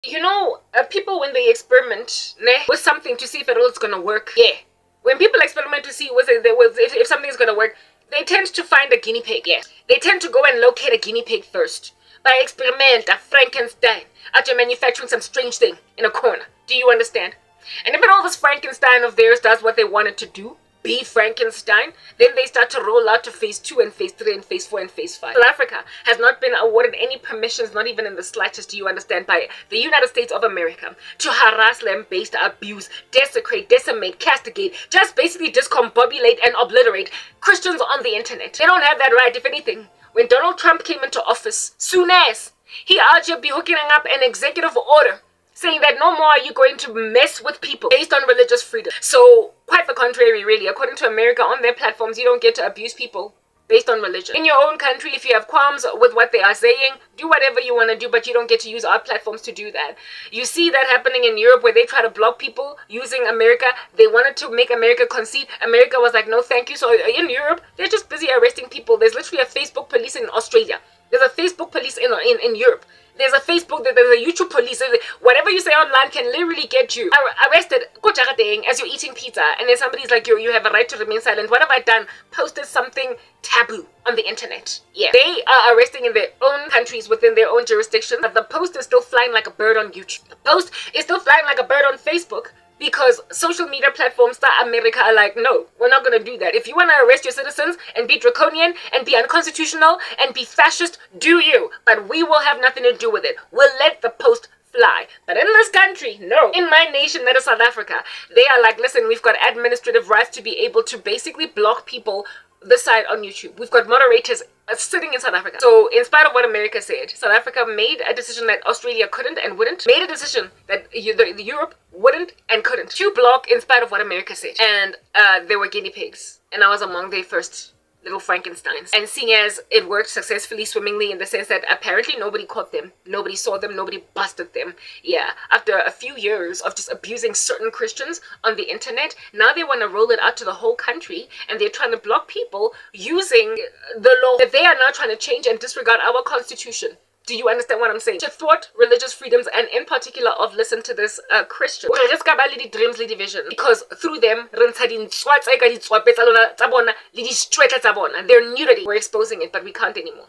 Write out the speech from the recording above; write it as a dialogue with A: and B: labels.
A: You know, people when they experiment with something to see if it all is gonna work. Yeah. When people experiment to see if something's gonna work, they tend to find a guinea pig. Yeah. They tend to go and locate a guinea pig first. By experiment, a Frankenstein, after manufacturing some strange thing in a corner. Do you understand? And if all this Frankenstein of theirs does what they wanted to do, be Frankenstein, then they start to roll out to phase 2 and phase 3 and phase 4 and phase 5. South Africa has not been awarded any permissions, not even in the slightest, do you understand, by the United States of America to harass, lambaste, abuse, desecrate, decimate, castigate, just basically discombobulate and obliterate Christians on the internet. They don't have that right. If anything, when Donald Trump came into office, soon as he out here be hooking up an executive order saying that no more are you going to mess with people based on religious freedom. So, quite the contrary, really. According to America, on their platforms, you don't get to abuse people based on religion. In your own country, if you have qualms with what they are saying, do whatever you want to do, but you don't get to use our platforms to do that. You see that happening in Europe where they try to block people using America. They wanted to make America concede. America was like, no, thank you. So in Europe, they're just busy arresting people. There's literally a Facebook police in Australia. There's a Facebook police in Europe. There's a Facebook, there's a YouTube police. Whatever you say online can literally get you arrested as you're eating pizza. And then somebody's like, you have a right to remain silent. What have I done? Posted something taboo on the internet. Yeah. They are arresting in their own countries within their own jurisdiction. But the post is still flying like a bird on YouTube. The post is still flying like a bird on Facebook. Because social media platforms that America are like, no, we're not going to do that. If you want to arrest your citizens and be draconian and be unconstitutional and be fascist, do you. But we will have nothing to do with it. We'll let the post fly. But in this country, no. In my nation, that is South Africa, they are like, listen, we've got administrative rights to be able to basically block people this side on YouTube. We've got moderators sitting in South Africa. So in spite of what America said, South Africa made a decision that Australia couldn't and wouldn't. Made a decision that Europe wouldn't and couldn't. To block in spite of what America said. And they were guinea pigs. And I was among their first little Frankensteins. And seeing as it worked successfully, swimmingly, in the sense that apparently nobody caught them, nobody saw them, nobody busted them. Yeah, after a few years of just abusing certain Christians on the internet, now they want to roll it out to the whole country, and they're trying to block people using the law that they are now trying to change and disregard our constitution. Do you understand what I'm saying? To thwart religious freedoms, and in particular of, listen to this, Christian. Division. Because through them, their nudity, we're exposing it, but we can't anymore.